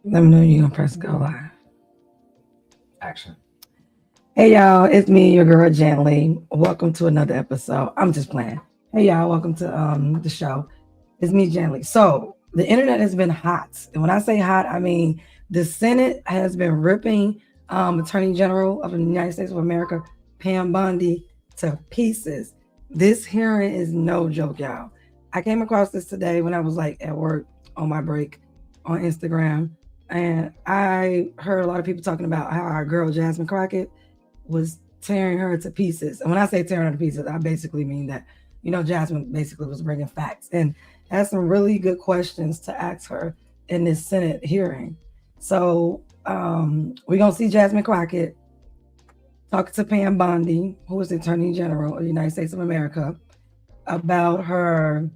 Let me know you're gonna press go live. Action. Hey y'all, it's me, your girl Gently. Welcome to another episode. I'm just playing. Hey y'all, welcome to the show. It's me, Gently. So the internet has been hot, and when I say hot, I mean the Senate has been ripping Attorney General of the United States of America, Pam Bondi, to pieces. This hearing is no joke, y'all. I came across this today when I was like at work on my break on Instagram, and I heard a lot of people talking about how our girl Jasmine Crockett was tearing her to pieces. And when I say tearing her to pieces, I basically mean that, Jasmine basically was bringing facts and had some really good questions to ask her in this Senate hearing. So we're going to see Jasmine Crockett talk to Pam Bondi, who is the Attorney General of the United States of America, about her,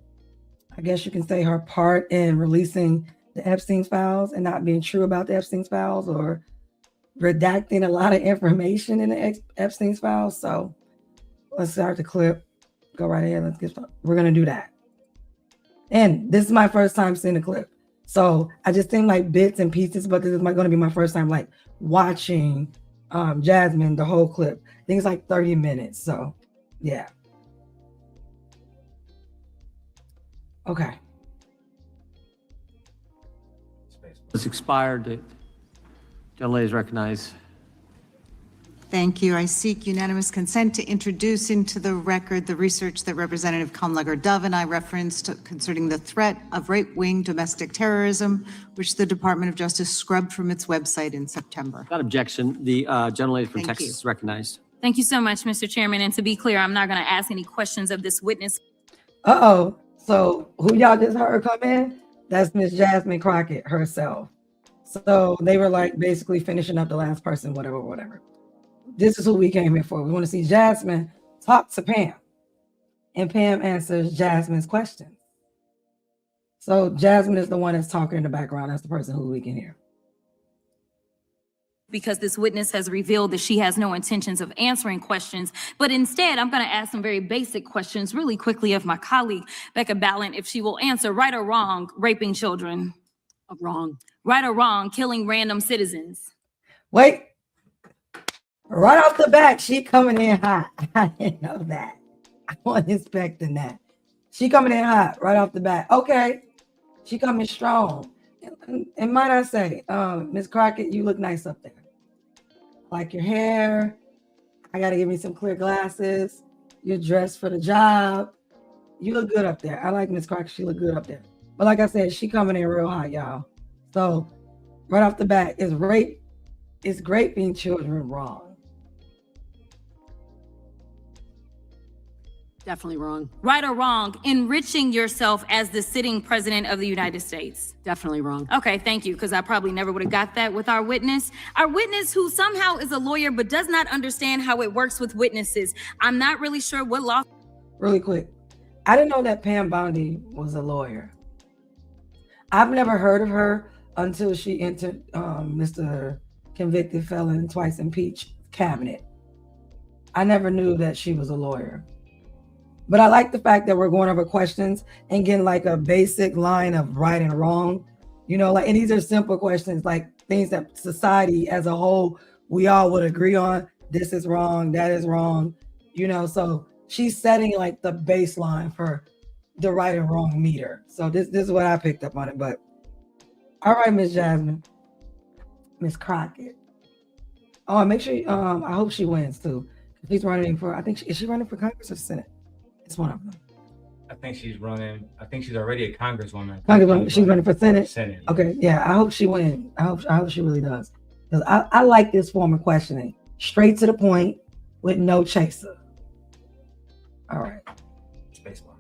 I guess you can say, her part in releasing the Epstein files and not being true about the Epstein files, or redacting a lot of information in the Epstein files. So let's start the clip. Go right ahead. Let's get started. We're going to do that. And this is my first time seeing the clip. So I just think like bits and pieces, but this is going to be my first time like watching Jasmine, the whole clip. I think it's like 30 minutes. So yeah. Okay. It's expired. Gentleman is recognized. Thank you. I seek unanimous consent to introduce into the record the research that Representative Kamlager-Dove and I referenced concerning the threat of right-wing domestic terrorism, which the Department of Justice scrubbed from its website in September. Without objection, the gentleman from Thank Texas you. is recognized. Thank you so much, Mr. Chairman. And to be clear, I'm not going to ask any questions of this witness. Uh-oh. So who y'all just heard come in? That's Miss Jasmine Crockett herself. So they were like basically finishing up the last person, whatever. This is who we came here for. We want to see Jasmine talk to Pam, and Pam answers Jasmine's questions. So Jasmine is the one that's talking in the background. That's the person who we can hear. Because this witness has revealed that she has no intentions of answering questions, but instead I'm going to ask some very basic questions really quickly of my colleague, Becca Ballant, if she will answer right or wrong, raping children. Wrong. Right or wrong, killing random citizens. Wait. Right off the bat, she coming in hot. I didn't know that. I wasn't expecting that. She coming in hot right off the bat. Okay. She coming strong. And might I say, Ms. Crockett, you look nice up there. Like your hair. I got to give me some clear glasses. You're dressed for the job. You look good up there. I like Ms. Crockett. She look good up there. But like I said, she coming in real hot, y'all. So right off the bat, is raping children wrong? Definitely wrong. Right or wrong, enriching yourself as the sitting president of the United States. Definitely wrong. Okay, thank you, because I probably never would have got that with our witness. Our witness, who somehow is a lawyer but does not understand how it works with witnesses. I'm not really sure what law. Really quick. I didn't know that Pam Bondi was a lawyer. I've never heard of her until she entered Mr. Convicted Felon Twice Impeached cabinet. I never knew that she was a lawyer. But I like the fact that we're going over questions and getting like a basic line of right and wrong, and these are simple questions, like things that society as a whole, we all would agree on. This is wrong, that is wrong, so she's setting like the baseline for the right and wrong meter. So this is what I picked up on it. But all right, Miss Jasmine, Miss Crockett. Oh, and make sure, I hope she wins too. She's running for, is she running for Congress or Senate? It's one of them. I think she's already a congresswoman. She's running for Senate? Senate. Okay, yeah, I hope she wins. I hope she really does. Because I like this form of questioning. Straight to the point with no chaser. All right. Spacebar.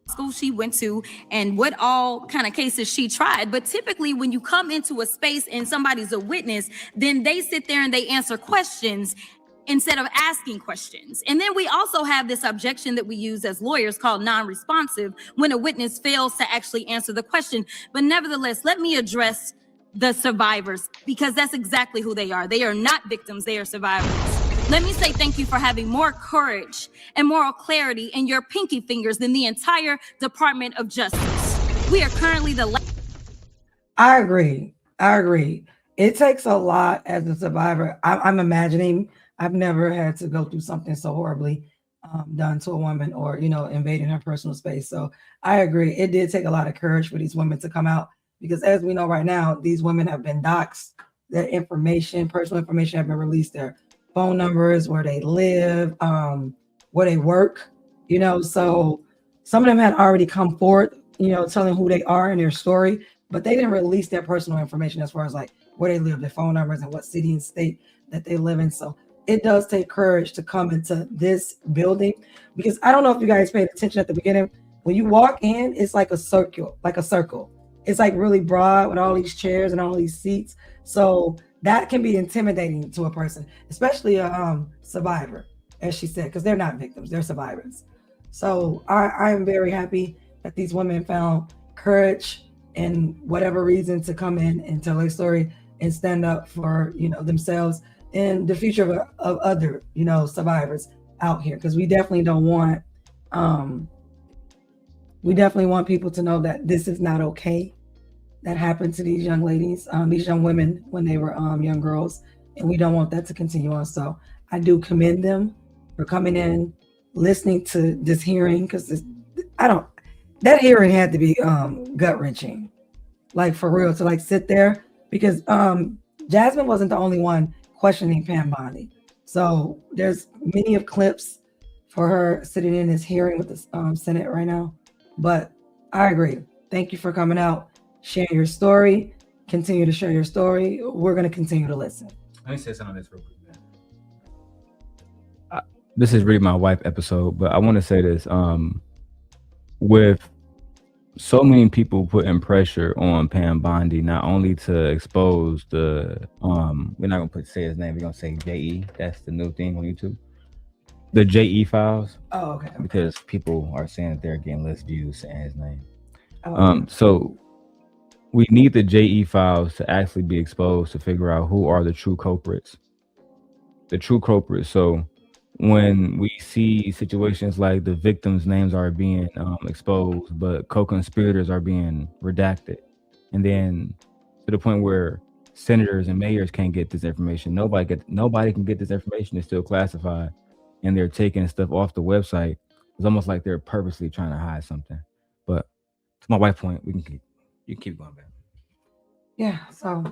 School she went to and what all kind of cases she tried. But typically when you come into a space and somebody's a witness, then they sit there and they answer questions instead of asking questions. And then we also have this objection that we use as lawyers called non-responsive, when a witness fails to actually answer the question. But nevertheless, let me address the survivors, because that's exactly who they are. They are not victims, they are survivors. Let me say thank you for having more courage and moral clarity in your pinky fingers than the entire Department of Justice. We are currently the I agree. It takes a lot as a survivor. I'm imagining I've never had to go through something so horribly done to a woman or, invading her personal space. So I agree. It did take a lot of courage for these women to come out because as we know right now, these women have been doxxed. Their information, personal information have been released, their phone numbers, where they live, where they work, so some of them had already come forward, telling who they are and their story, but they didn't release their personal information as far as like where they live, their phone numbers, and what city and state that they live in. So it does take courage to come into this building because I don't know if you guys paid attention at the beginning. When you walk in, it's like a circle. It's like really broad with all these chairs and all these seats. So that can be intimidating to a person, especially a survivor, as she said, because they're not victims, they're survivors. So I am very happy that these women found courage and whatever reason to come in and tell their story and stand up for themselves and the future of other survivors out here, because we definitely don't want people to know that this is not okay that happened to these young ladies, these young women when they were young girls, and we don't want that to continue on. So I do commend them for coming in, listening to this hearing, because that hearing had to be gut-wrenching, like for real, to like sit there, because Jasmine wasn't the only one questioning Pam Bondi. So there's many of clips for her sitting in this hearing with the Senate right now. But I agree. Thank you for coming out, sharing your story. Continue to share your story. We're going to continue to listen. Let me say something on this real quick, man. This is really my wife episode, but I want to say this. With so many people putting pressure on Pam Bondi, not only to expose the we're not gonna say his name, we're gonna say JE. That's the new thing on YouTube. The JE files. Oh, okay. Because people are saying that they're getting less views saying his name. Oh, So we need the JE files to actually be exposed to figure out who are the true culprits. So when we see situations like the victims' names are being exposed, but co-conspirators are being redacted, and then to the point where senators and mayors can't get this information, nobody can get this information. It's still classified, and they're taking stuff off the website. It's almost like they're purposely trying to hide something. But to my wife's point, you can keep going back. yeah. So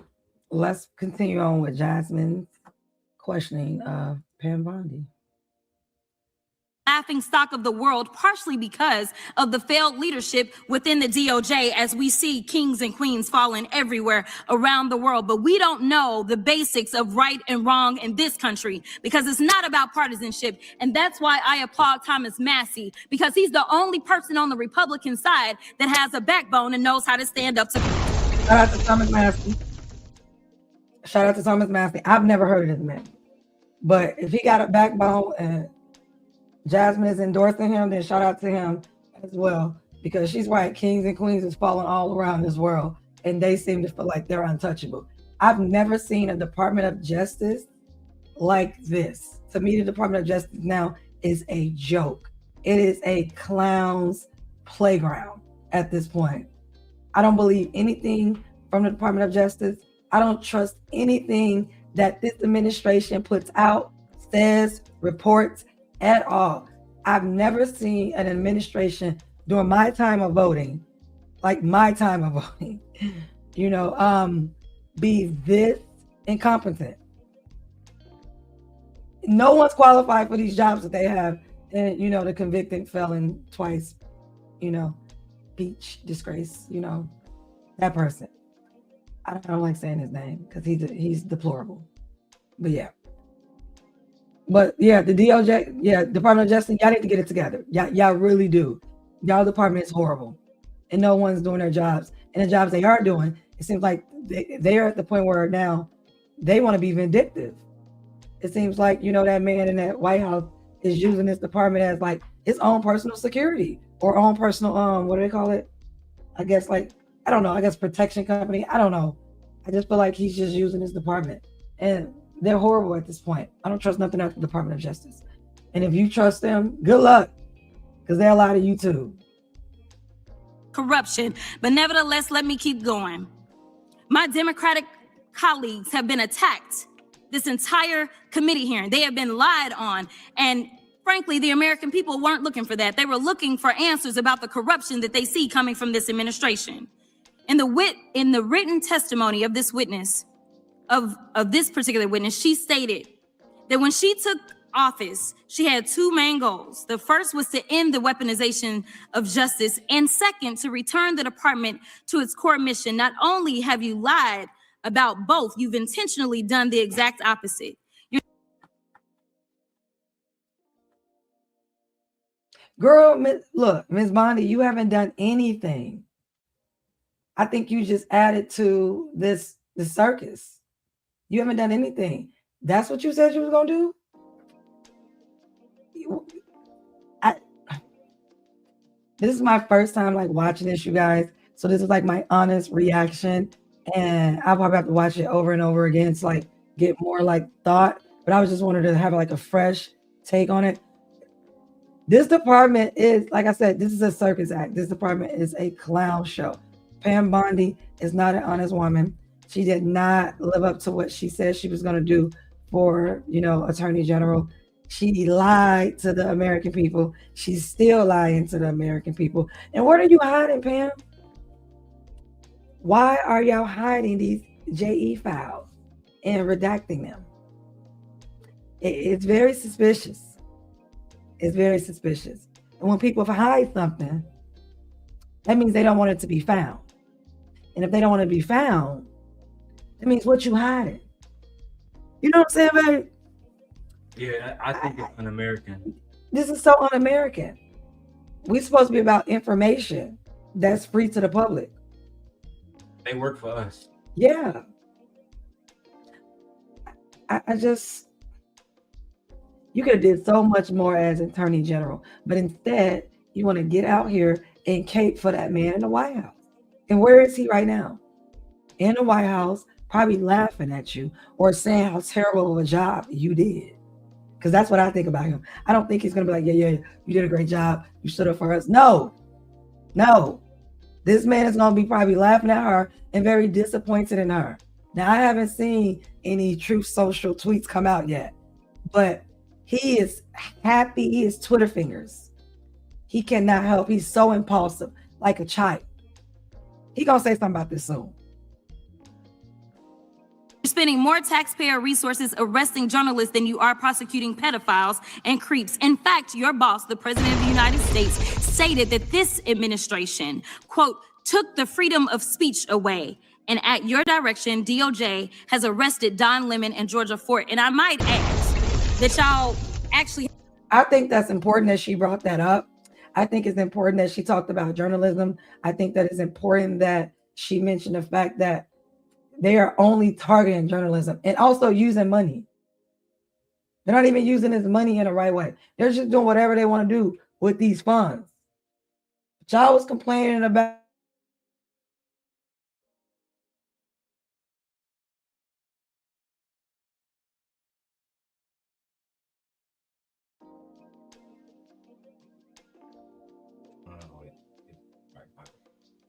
let's continue on with Jasmine's questioning Pam Bondi. laughing stock of the world, partially because of the failed leadership within the DOJ, as we see kings and queens falling everywhere around the world. But we don't know the basics of right and wrong in this country, because it's not about partisanship. And that's why I applaud Thomas Massie, because he's the only person on the Republican side that has a backbone and knows how to stand up to. Shout out to Thomas Massie. I've never heard of this man, but if he got a backbone and Jasmine is endorsing him, then shout out to him as well, because she's right. Kings and queens is falling all around this world, and they seem to feel like they're untouchable. I've never seen a Department of Justice like this. To me, the Department of Justice now is a joke. It is a clown's playground at this point. I don't believe anything from the Department of Justice. I don't trust anything that this administration puts out, says, reports at all. I've never seen an administration during my time of voting, be this incompetent. No one's qualified for these jobs that they have. And, the convicted felon twice, Peach disgrace, that person. I don't like saying his name because he's deplorable. But yeah. The DOJ, Department of Justice, y'all need to get it together. Y'all really do. Y'all department is horrible, and no one's doing their jobs. And the jobs they are doing, it seems like they are at the point where now they want to be vindictive. It seems like, that man in that White House is using this department as like his own personal security or own personal, what do they call it? I guess protection company. I don't know. I just feel like he's just using this department, and they're horrible at this point. I don't trust nothing at the Department of Justice. And if you trust them, good luck, because they'll lie to you too. corruption. But nevertheless, let me keep going. My Democratic colleagues have been attacked this entire committee hearing. They have been lied on. And frankly, the American people weren't looking for that. They were looking for answers about the corruption that they see coming from this administration. In the written testimony of this witness, of this particular witness, she stated that when she took office, she had two main goals. The first was to end the weaponization of justice, and second, to return the department to its core mission. Not only have you lied about both, you've intentionally done the exact opposite. Girl, look, Ms. Bondi, you haven't done anything. I think you just added to the circus. You haven't done anything. That's what you said you was gonna do? This is my first time like watching this, you guys. So this is like my honest reaction. And I'll probably have to watch it over and over again to like get more like thought. But I was just wanted to have like a fresh take on it. This department is, like I said, this is a circus act. This department is a clown show. Pam Bondi is not an honest woman. She did not live up to what she said she was going to do for, Attorney General. She lied to the American people. She's still lying to the American people. And what are you hiding, Pam? Why are y'all hiding these JE files and redacting them? It's very suspicious. It's very suspicious. And when people hide something, that means they don't want it to be found. And if they don't want it to be found, that means what you hiding. You know what I'm saying, babe? Yeah, I think it's un-American. This is so un-American. We're supposed to be about information that's free to the public. They work for us. Yeah. I just, you could have did so much more as Attorney General, but instead you want to get out here and cape for that man in the White House. And where is he right now? In the White House, probably laughing at you or saying how terrible of a job you did. Because that's what I think about him. I don't think he's going to be like, yeah, you did a great job. You stood up for us. No. This man is going to be probably laughing at her and very disappointed in her. Now, I haven't seen any Truth Social tweets come out yet, but he is happy. He is Twitter fingers. He cannot help. He's so impulsive, like a child. He going to say something about this soon. You're spending more taxpayer resources arresting journalists than you are prosecuting pedophiles and creeps. In fact, your boss, the President of the United States, stated that this administration, quote, took the freedom of speech away. And at your direction, DOJ has arrested Don Lemon and Georgia Fort. And I might add that y'all actually... I think that's important that she brought that up. I think it's important that she talked about journalism. I think that it's important that she mentioned the fact that they are only targeting journalism and also using money. They're not even using this money in the right way. They're just doing whatever they want to do with these funds. Y'all was complaining about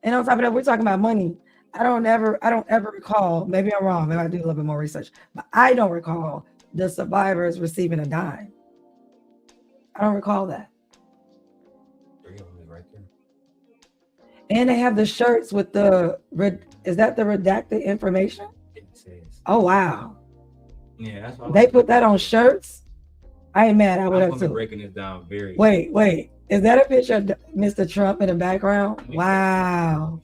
and on top of that, we're talking about money. I don't ever recall, maybe I'm wrong, maybe I do a little bit more research, but I don't recall the survivors receiving a dime. I don't recall that. Right there. And they have the shirts with is that the redacted information? It says. Oh, wow. Yeah, that's what They put that on shirts? I ain't mad, I would have too. Breaking it down very. Wait. Is that a picture of Mr. Trump in the background? Wow.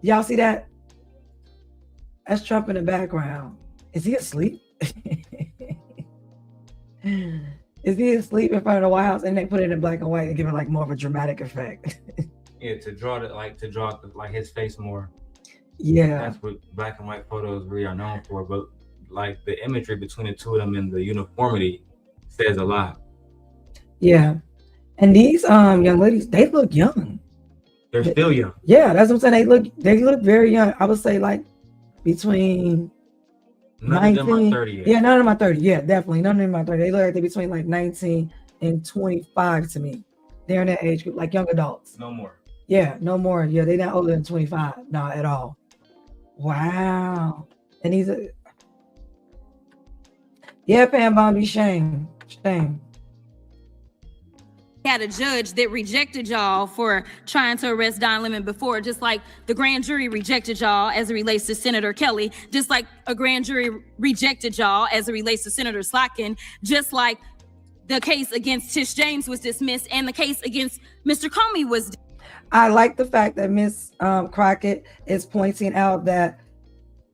Y'all see that? That's Trump in the background. Is he asleep? Is he asleep in front of the White House? And they put it in black and white and give it like more of a dramatic effect. Yeah, to draw his face more. Yeah. That's what black and white photos really are known for. But like the imagery between the two of them and the uniformity says a lot. Yeah. And these young ladies, they look young. They're still young. Yeah, that's what I'm saying. They look very young. I would say like between None of them are 30 yet. Yeah, none of them are 30. Yeah, definitely. None of them are 30. They look like they're between like 19 and 25 to me. They're in that age group, like young adults. No more. Yeah, no more. Yeah, they not older than 25. No, at all. Wow. And he's a Pam Bondi, shame. Shame. Had a judge that rejected y'all for trying to arrest Don Lemon before, just like the grand jury rejected y'all as it relates to Senator Kelly, just like a grand jury rejected y'all as it relates to Senator Slotkin, just like the case against Tish James was dismissed and the case against Mr. Comey was. I like the fact that Ms. Crockett is pointing out that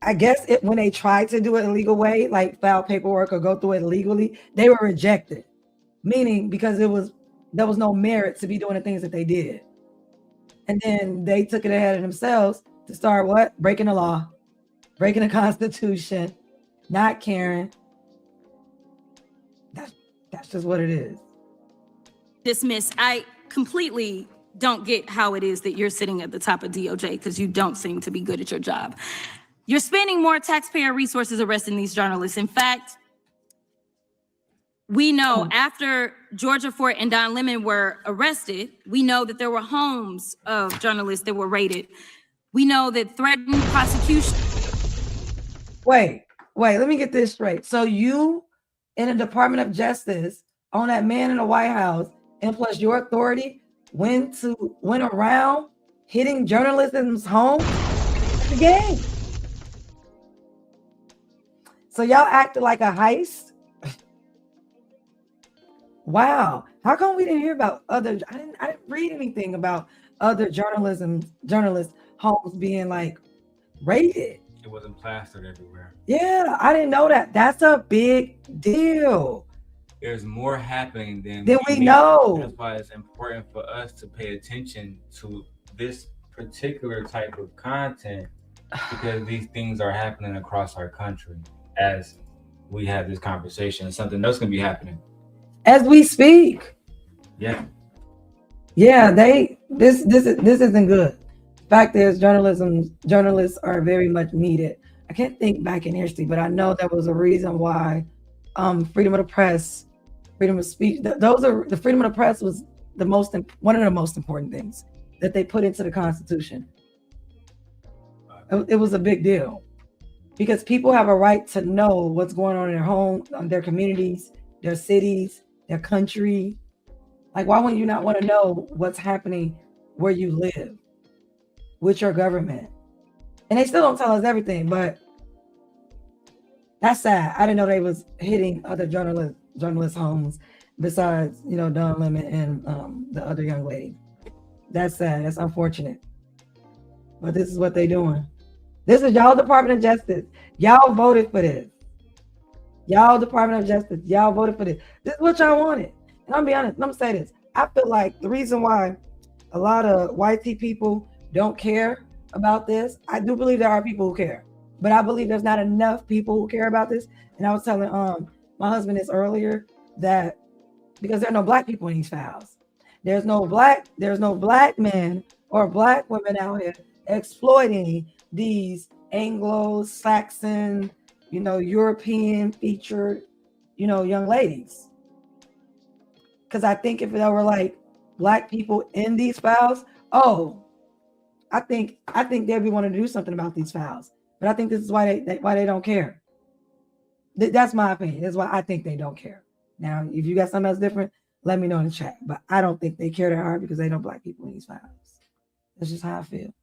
I guess when they tried to do it a legal way, like file paperwork or go through it legally, they were rejected. Meaning because there was no merit to be doing the things that they did. And then they took it ahead of themselves to start what? Breaking the law, breaking the Constitution, not caring. That's just what it is. Dismissed. I completely don't get how it is that you're sitting at the top of DOJ because you don't seem to be good at your job. You're spending more taxpayer resources arresting these journalists. In fact, we know after Georgia Fort and Don Lemon were arrested, we know that there were homes of journalists that were raided. We know that threatened prosecution. Wait, let me get this straight. So you in the Department of Justice on that man in the White House, and plus your authority went around hitting journalism's homes? The game. So y'all acted like a heist? Wow. How come we didn't hear about other? I didn't read anything about other journalist homes being like raided. It wasn't plastered everywhere. Yeah, I didn't know that. That's a big deal. There's more happening than we know. That's why it's important for us to pay attention to this particular type of content, because these things are happening across our country as we have this conversation. Something else can be happening as we speak. Yeah. This isn't good. Fact is, journalists are very much needed. I can't think back in history, but I know there was a reason why freedom of the press, freedom of speech, the freedom of the press was one of the most important things that they put into the Constitution. It was a big deal because people have a right to know what's going on in their home, their communities, their cities, their country. Like, why would you not want to know what's happening where you live with your government? And they still don't tell us everything, but that's sad. I didn't know they was hitting other journalist homes besides, Don Lemon and the other young lady. That's sad. That's unfortunate. But this is what they doing. This is y'all Department of Justice. Y'all voted for this. Y'all Department of Justice. Y'all voted for this. This is what y'all wanted. And I'm be honest, I'm gonna say this. I feel like the reason why a lot of YT people don't care about this, I do believe there are people who care, but I believe there's not enough people who care about this. And I was telling my husband this earlier, that because there are no black people in these files. There's no black men or black women out here exploiting these Anglo-Saxon, European featured, young ladies. Because I think if there were like black people in these files, I think they'd be wanting to do something about these files. But I think this is why they don't care. That's my opinion. That's why I think they don't care. Now, if you got something else different, let me know in the chat. But I don't think they care that hard because they know black people in these files. That's just how I feel.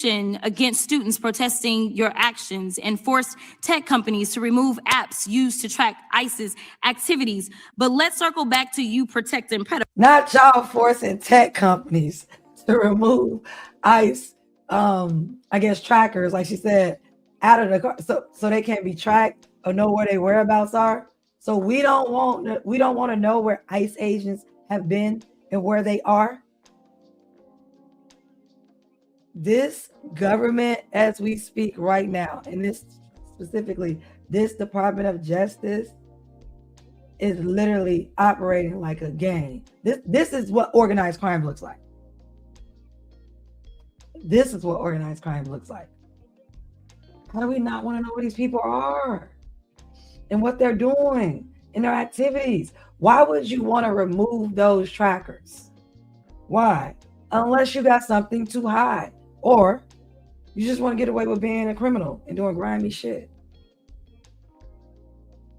Against students protesting your actions and forced tech companies to remove apps used to track ICE's activities. But let's circle back to you protecting pedophiles. Not y'all forcing tech companies to remove ICE, I guess trackers, like she said, out of the car, so they can't be tracked or know where their whereabouts are. So we don't want to know where ICE agents have been and where they are. This government, as we speak right now, and this specifically, this Department of Justice is literally operating like a gang. This is what organized crime looks like. This is what organized crime looks like. How do we not want to know where these people are and what they're doing in their activities? Why would you want to remove those trackers? Why? unless you got something to hide, or you just want to get away with being a criminal and doing grimy shit.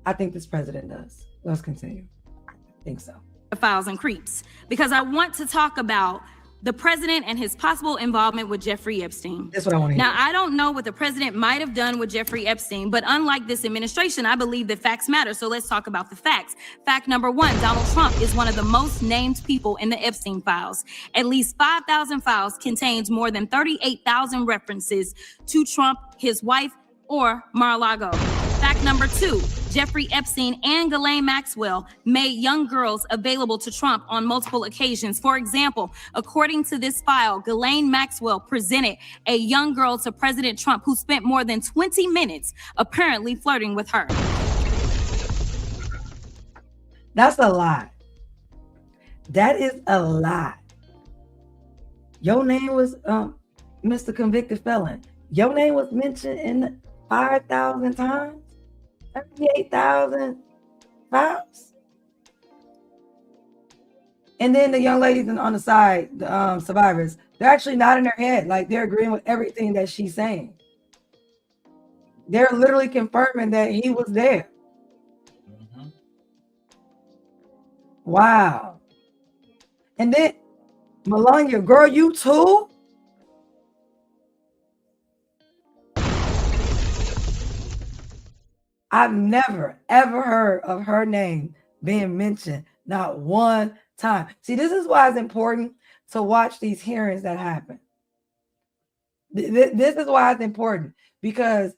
I think this president does. Let's continue. I think so. Files and creeps, because I want to talk about the president and his possible involvement with Jeffrey Epstein. That's what I want to hear. Now, I don't know what the president might have done with Jeffrey Epstein, but unlike this administration, I believe that facts matter. So let's talk about the facts. Fact number one, Donald Trump is one of the most named people in the Epstein files. At least 5,000 files contains more than 38,000 references to Trump, his wife, or Mar-a-Lago. Fact number two, Jeffrey Epstein and Ghislaine Maxwell made young girls available to Trump on multiple occasions. For example, according to this file, Ghislaine Maxwell presented a young girl to President Trump who spent more than 20 minutes apparently flirting with her. That's a lie. That is a lie. Your name was Mr. Convicted Felon. Your name was mentioned in 5,000 times. 38,000 files. And then the young ladies on the side, the survivors, they're actually nodding their head, like they're agreeing with everything that she's saying. They're literally confirming that he was there. Mm-hmm. Wow. And then Melania, girl, you too? I've never, ever heard of her name being mentioned, not one time. See, this is why it's important to watch these hearings that happen. This is why it's important, because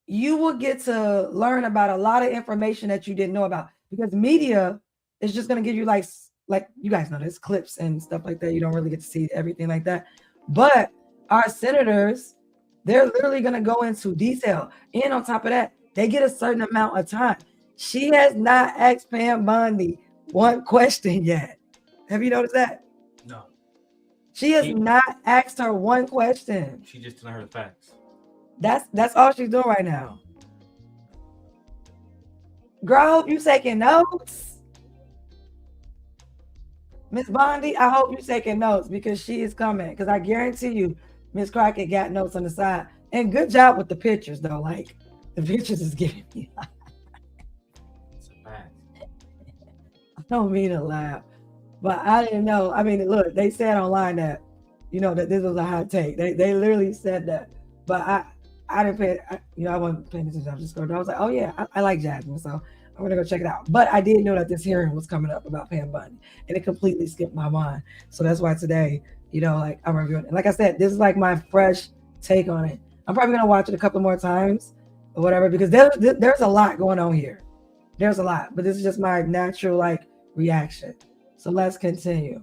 you will get to learn about a lot of information that you didn't know about, because media is just going to give you like you guys know, there's clips and stuff like that. You don't really get to see everything like that. But our senators, they're literally going to go into detail. And on top of that, they get a certain amount of time. She has not asked Pam Bondi one question yet. Have you noticed that? No. She has not asked her one question. She just telling her the facts. That's all she's doing right now. Girl, I hope you taking notes. Miss Bondi, I hope you taking notes, because she is coming. Because I guarantee you, Miss Crockett got notes on the side. And good job with the pictures, though. Like, the pictures is giving me. It's a fact. I don't mean to laugh, but I didn't know. I mean, look, they said online that, that this was a hot take. They literally said that, but I didn't pay. I wasn't paying attention. I was just going. I was like, oh yeah, I like Jasmine, so I'm gonna go check it out. But I did know that this hearing was coming up about Pam Bondi, and it completely skipped my mind. So that's why today, like I'm reviewing it. Like I said, this is like my fresh take on it. I'm probably gonna watch it a couple more times or whatever, because there's a lot going on here. There's a lot, but this is just my natural reaction. So let's continue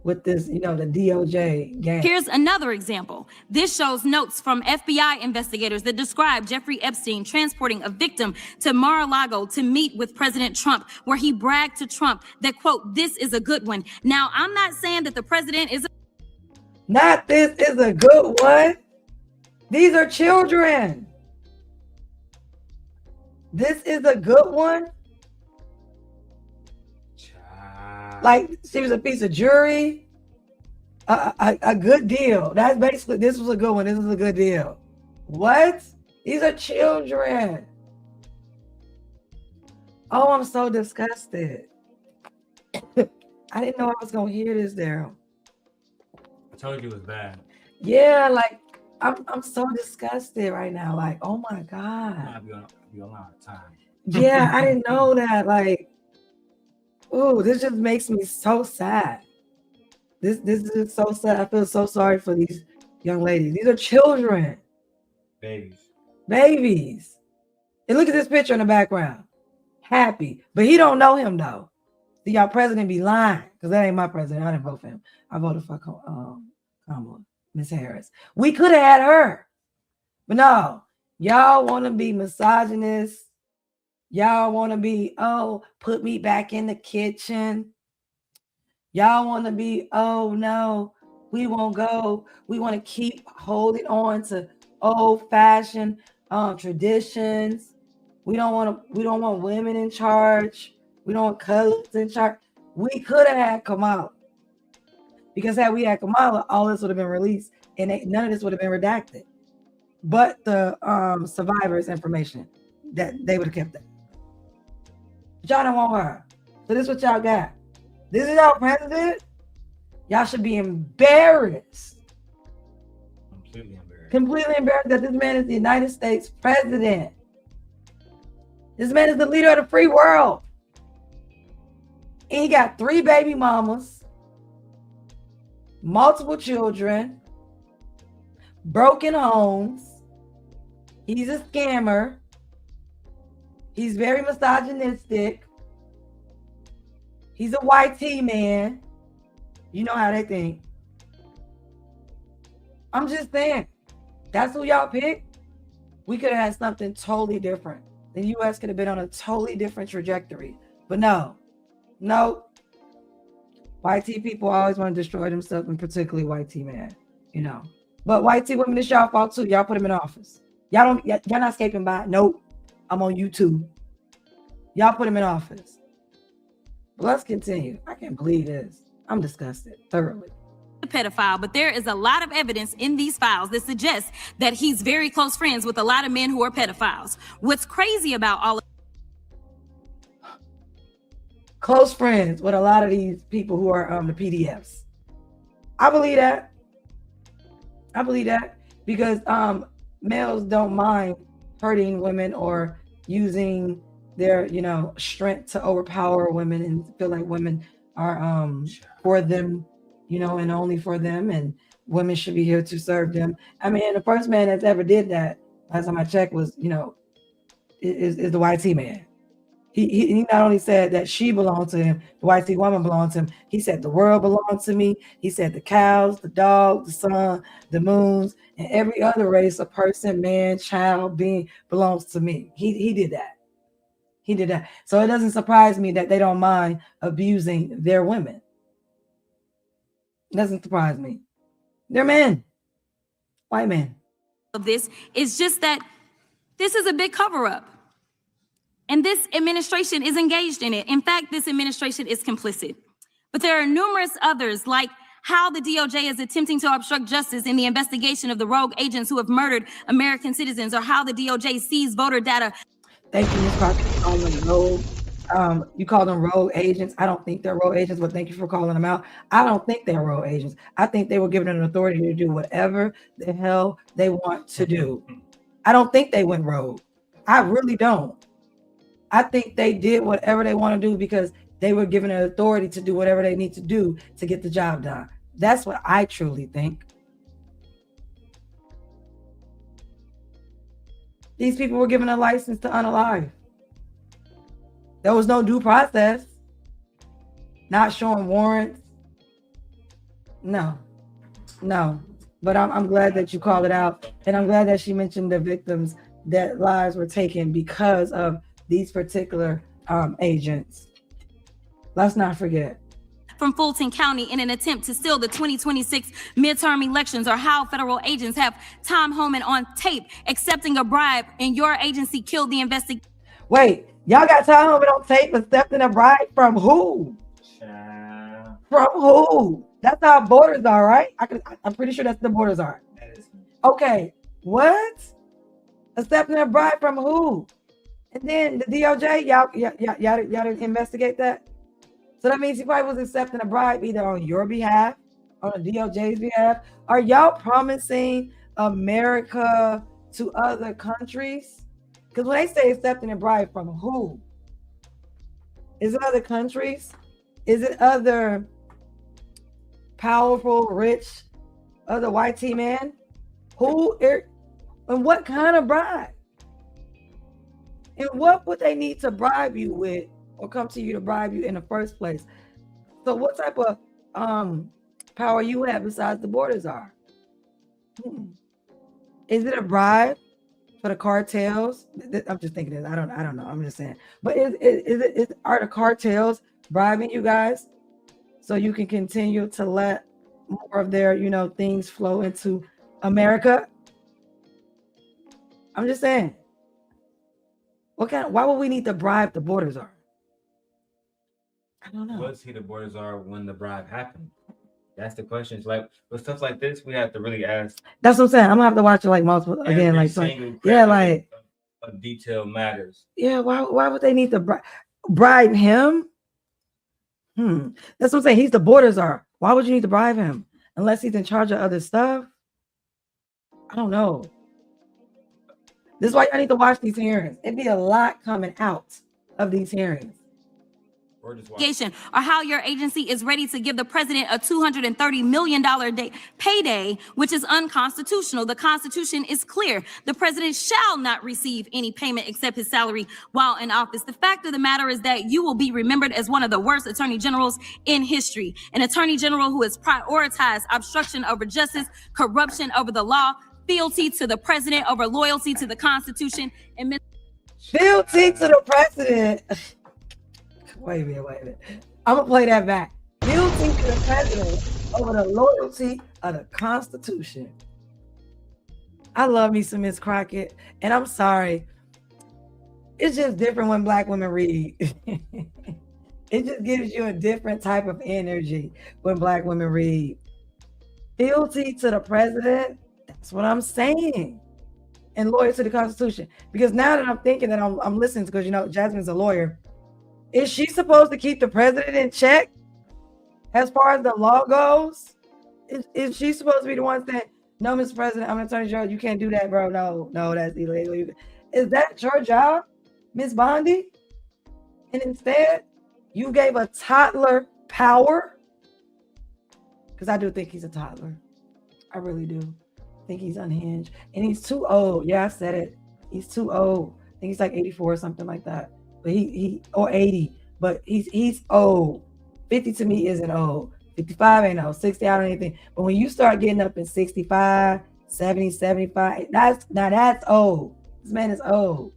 with this, the DOJ game. Here's another example. This shows notes from FBI investigators that describe Jeffrey Epstein transporting a victim to Mar-a-Lago to meet with President Trump, where he bragged to Trump that, quote, "This is a good one." Now, I'm not saying that the president is Not this is a good one. These are children. This is a good one. Like she was a piece of jewelry, a good deal. That's basically, this was a good one. This is a good deal. What? These are children. Oh, I'm so disgusted. I didn't know I was gonna hear this, Daryl. I told you it was bad. Yeah, I'm so disgusted right now. Like, oh my God. I'll be on a lot of time. Yeah, I didn't know that. Like, oh, this just makes me so sad. This is so sad. I feel so sorry for these young ladies. These are children. Babies. And look at this picture in the background. Happy. But he don't know him though. See, y'all president be lying, because that ain't my president. I didn't vote for him. I voted for Kamala, Miss Harris. We could have had her. But no, y'all want to be misogynist. Y'all want to be, oh, put me back in the kitchen. Y'all want to be, oh no, we won't go. We want to keep holding on to old-fashioned traditions. We don't want women in charge. We don't want colors in charge. We could have had Kamala, Because had we had Kamala, all this would have been released, and none of this would have been redacted. But the survivors' information, that they would have kept that. Y'all don't want her. So this is what y'all got. This is our president. Y'all should be embarrassed. Completely embarrassed that this man is the United States president. This man is the leader of the free world. And he got 3 baby mamas, multiple children, broken homes. He's a scammer. He's very misogynistic. He's a YT man. You know how they think. I'm just saying, that's who y'all picked. We could have had something totally different. The U.S. could have been on a totally different trajectory. But no. YT people always want to destroy themselves, and particularly YT man, you know. But YT women, it's y'all fault too. Y'all put him in office. Y'all not escaping by it. Nope. I'm on YouTube. Y'all put him in office. But let's continue. I can't believe this. I'm disgusted thoroughly. A pedophile, but there is a lot of evidence in these files that suggests that he's very close friends with a lot of men who are pedophiles. What's crazy about all of Close friends with a lot of these people who are the PDFs. I believe that. Because males don't mind hurting women or using their, strength to overpower women and feel like women are for them, and only for them, and women should be here to serve them. I mean, the first man that's ever did that, last time I checked, was, is the YT man. He not only said that she belonged to him, the YT woman belonged to him. He said the world belonged to me. He said the cows, the dog, the sun, the moons, and every other race, a person, man, child, being belongs to me. He did that. He did that. So it doesn't surprise me that they don't mind abusing their women. It doesn't surprise me. They're men. White men. this is just that this is a big cover-up. And this administration is engaged in it. In fact, this administration is complicit. But there are numerous others, like how the DOJ is attempting to obstruct justice in the investigation of the rogue agents who have murdered American citizens, or how the DOJ seized voter data. Thank you, Ms. Crockett, for calling them rogue. You call them rogue agents. I don't think they're rogue agents, but thank you for calling them out. I don't think they're rogue agents. I think they were given an authority to do whatever the hell they want to do. I don't think they went rogue. I really don't. I think they did whatever they want to do because they were given an authority to do whatever they need to do to get the job done. That's what I truly think. These people were given a license to unalive. There was no due process. Not showing warrants. No. But I'm glad that you called it out. And I'm glad that she mentioned the victims that lives were taken because of these particular agents. Let's not forget. From Fulton County in an attempt to steal the 2026 midterm elections, or how federal agents have Tom Homan on tape accepting a bribe and your agency killed the investigation. Wait, y'all got Tom Homan on tape accepting a bribe from who? From who? That's how borders are, right? I'm pretty sure that's the borders are. Okay, what? Accepting a bribe from who? And then the DOJ, y'all didn't investigate that? So that means he probably was accepting a bribe either on your behalf, on the DOJ's behalf. Are y'all promising America to other countries? Because when they say accepting a bribe, from who? Is it other countries? Is it other powerful, rich, other YT men? And what kind of bribe? And what would they need to bribe you with, or come to you to bribe you in the first place? So what type of power you have besides the borders are? Is it a bribe for the cartels? I'm just thinking this. I don't know. I'm just saying. But are the cartels bribing you guys so you can continue to let more of their, things flow into America? I'm just saying. Why would we need to bribe the borders are? I don't know. Let's see the borders are when the bribe happened. That's the question. It's like with stuff like this, we have to really ask. That's what I'm saying. I'm gonna have to watch it like multiple again, every like single yeah, credit like of detail matters. yeah. Why would they need to bribe him? That's what I'm saying. He's the border czar. Why would you need to bribe him unless he's in charge of other stuff? I don't know. This is why y'all need to watch these hearings. It'd be a lot coming out of these hearings. Or just watch. Or how your agency is ready to give the president a $230 million payday, which is unconstitutional. The Constitution is clear. The president shall not receive any payment except his salary while in office. The fact of the matter is that you will be remembered as one of the worst attorney generals in history. An attorney general who has prioritized obstruction over justice, corruption over the law, fealty to the president over loyalty to the Constitution, and fealty to the president. Wait a minute. I'm gonna play that back. Fealty to the president over the loyalty of the Constitution. I love me some Miss Crockett, and I'm sorry. It's just different when Black women read. It just gives you a different type of energy when Black women read. Fealty to the president. That's what I'm saying. And loyal to the Constitution. Because now that I'm thinking that I'm listening, because you know Jasmine's a lawyer. Is she supposed to keep the president in check as far as the law goes? Is she supposed to be the one saying, no, Mr. President, I'm an attorney general, you can't do that, bro. No, that's illegal. Is that your job, Ms. Bondi? And instead, you gave a toddler power? Because I do think he's a toddler. I really do. I think he's unhinged. And he's too old. Yeah, I said it. He's too old. I think he's like 84 or something like that. But he or 80, but he's old. 50 to me isn't old. 55 ain't old. 60 I don't anything. But when you start getting up in 65, 70, 75, that's old. This man is old.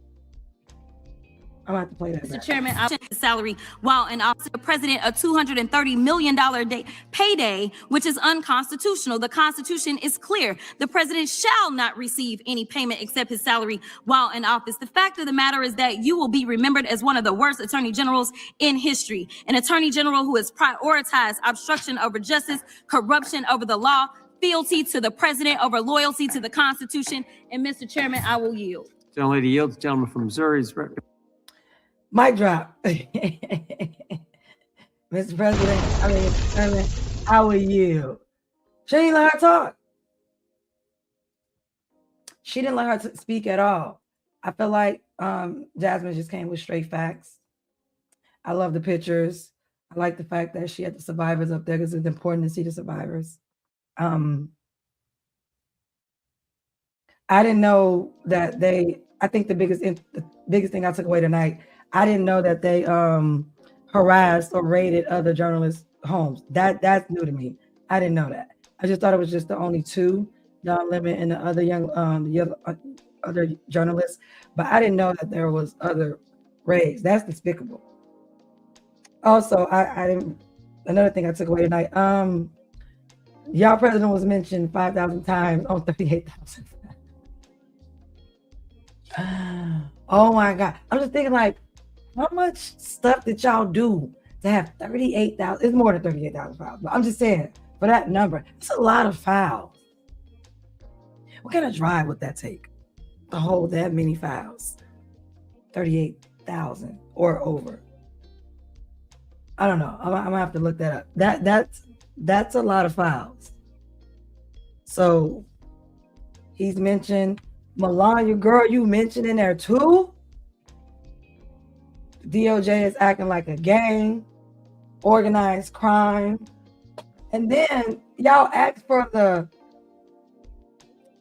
I'm gonna have to play that. Mr. Chairman, I'll check the salary while in office. The president a $230 million payday, which is unconstitutional. The Constitution is clear. The president shall not receive any payment except his salary while in office. The fact of the matter is that you will be remembered as one of the worst attorney generals in history. An attorney general who has prioritized obstruction over justice, corruption over the law, fealty to the president over loyalty to the Constitution. And Mr. Chairman, I will yield. Gentlelady yields. Gentleman from Missouri is mic drop. Mr. President, I will yield. She didn't let her talk. She didn't let her speak at all. I feel like Jasmine just came with straight facts. I love the pictures. I like the fact that she had the survivors up there because it's important to see the survivors. I didn't know that I think the biggest thing I took away tonight, I didn't know that they harassed or raided other journalists' homes. That's new to me. I didn't know that. I just thought it was just the only two, Don Lemon and the other journalists. But I didn't know that there was other raids. That's despicable. Also, I didn't. Another thing I took away tonight. Y'all president was mentioned 5,000 times on 38,000. Oh my God! I'm just thinking like. How much stuff did y'all do to have 38,000? It's more than 38,000 files, but I'm just saying for that number, it's a lot of files. What kind of drive would that take to hold that many files? 38,000 or over. I don't know. I'm gonna have to look that up. That's a lot of files. So he's mentioned Melania, girl, you mentioned in there too. DOJ is acting like a gang, organized crime. And then y'all ask for the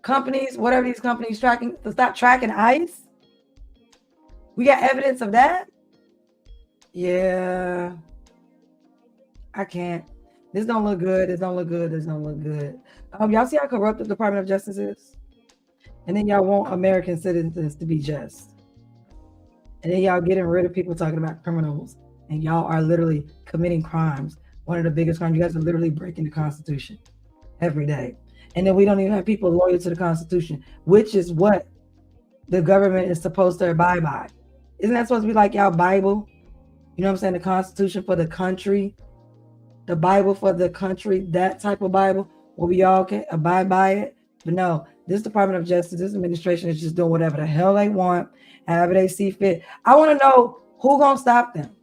companies, whatever these companies tracking, to stop tracking ICE. We got evidence of that? Yeah. I can't. This don't look good. This don't look good. This don't look good. Y'all see how corrupt the Department of Justice is? And then y'all want American citizens to be just. And then y'all getting rid of people talking about criminals. And y'all are literally committing crimes. One of the biggest crimes. You guys are literally breaking the Constitution every day. And then we don't even have people loyal to the Constitution, which is what the government is supposed to abide by. Isn't that supposed to be like y'all Bible? You know what I'm saying? The Constitution for the country. the Bible for the country, that type of Bible where we all can abide by it. But no, this Department of Justice, this administration is just doing whatever the hell they want, however they see fit. I want to know who gonna stop them.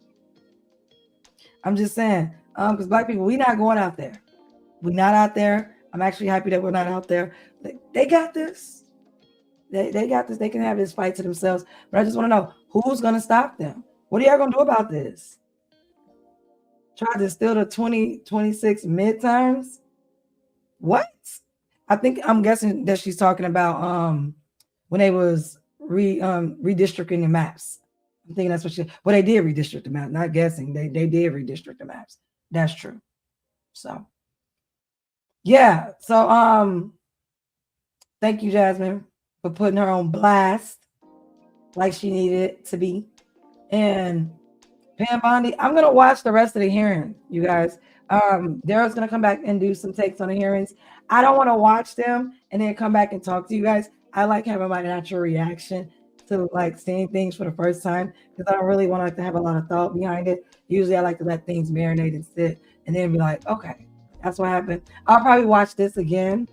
I'm just saying, because Black people, we not going out there. We're not out there. I'm actually happy that we're not out there. They got this. They got this. They can have this fight to themselves. But I just want to know who's gonna stop them. What are y'all gonna do about this? Try to steal the 2026 midterms? What? I'm guessing that she's talking about when they was redistricting the maps. I'm thinking that's what they did redistrict the map, not guessing. They did redistrict the maps. That's true. So yeah. So thank you, Jasmine, for putting her on blast like she needed to be. And Pam Bondi, I'm gonna watch the rest of the hearing, you guys. Daryl's gonna come back and do some takes on the hearings. I don't want to watch them and then come back and talk to you guys. I like having my natural reaction to like seeing things for the first time because I don't really want to have a lot of thought behind it. Usually I like to let things marinate and sit and then be like, okay, that's what happened. I'll probably watch this again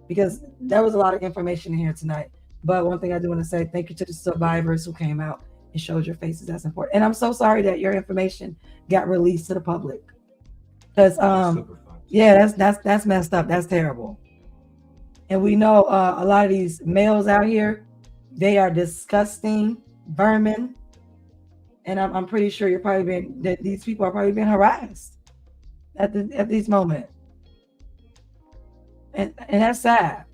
because there was a lot of information in here tonight. But one thing I do want to say, thank you to the survivors who came out and showed your faces. That's important. And I'm so sorry that your information got released to the public. Because yeah, that's messed up. That's terrible. And we know a lot of these males out here, they are disgusting vermin. And I'm pretty sure these people are probably being harassed at these moments. And that's sad.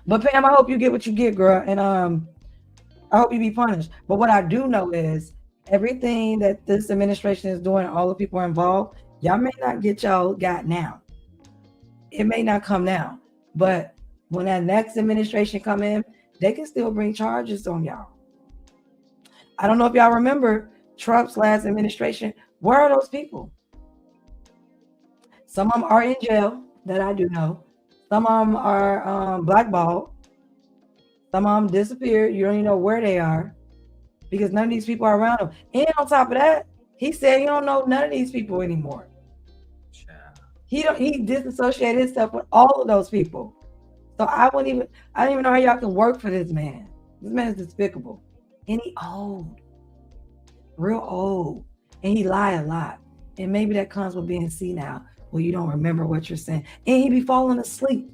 But Pam, I hope you get what you get, girl. And I hope you be punished. But what I do know is everything that this administration is doing, all the people involved, y'all may not get y'all got now. It may not come now. But when that next administration come in, they can still bring charges on y'all. I don't know if y'all remember Trump's last administration. Where are those people? Some of them are in jail, that I do know. Some of them are blackballed. Some of them disappeared. You don't even know where they are because none of these people are around them. And on top of that, he said he don't know none of these people anymore. He disassociated himself with all of those people. So I don't even know how y'all can work for this man. This man is despicable. And he old. Real old. And he lie a lot. And maybe that comes with being senile, where you don't remember what you're saying. And he be falling asleep.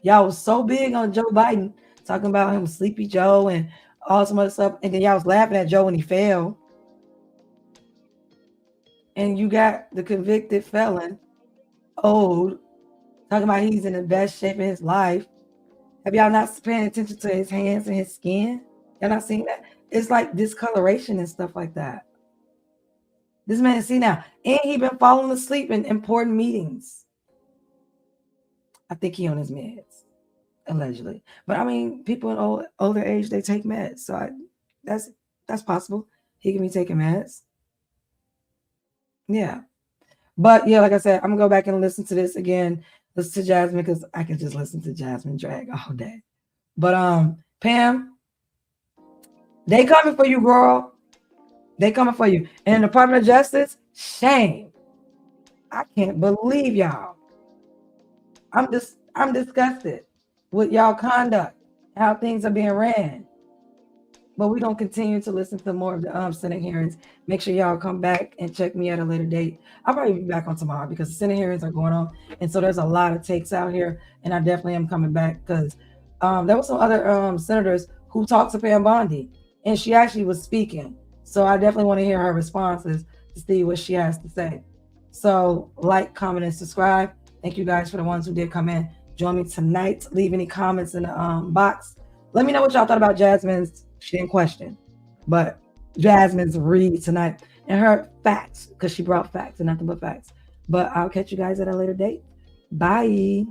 Y'all was so big on Joe Biden, talking about him Sleepy Joe and all some other stuff. And then y'all was laughing at Joe when he fell. And you got the convicted felon, old, talking about he's in the best shape of his life. Have y'all not paying attention to his hands and his skin? Y'all not seeing that? It's like discoloration and stuff like that. This man is senile. And he been falling asleep in important meetings. I think he on his meds, allegedly. But I mean, people in older age, they take meds. So that's possible. He can be taking meds. Yeah. But yeah, like I said, I'm gonna go back and listen to this again. Listen to Jasmine, because I can just listen to Jasmine drag all day. But Pam, they coming for you, girl. They coming for you. And the Department of Justice, shame. I can't believe y'all. I'm disgusted with y'all conduct, how things are being ran. But we're going to continue to listen to more of the Senate hearings. Make sure y'all come back and check me at a later date. I'll probably be back on tomorrow because the Senate hearings are going on. And so there's a lot of takes out here. And I definitely am coming back because there were some other senators who talked to Pam Bondi. And she actually was speaking. So I definitely want to hear her responses to see what she has to say. So like, comment, and subscribe. Thank you guys for the ones who did come in. Join me tonight. Leave any comments in the box. Let me know what y'all thought about Jasmine's. She didn't question, but Jasmine's read tonight and her facts, because she brought facts and nothing but facts. But I'll catch you guys at a later date. Bye.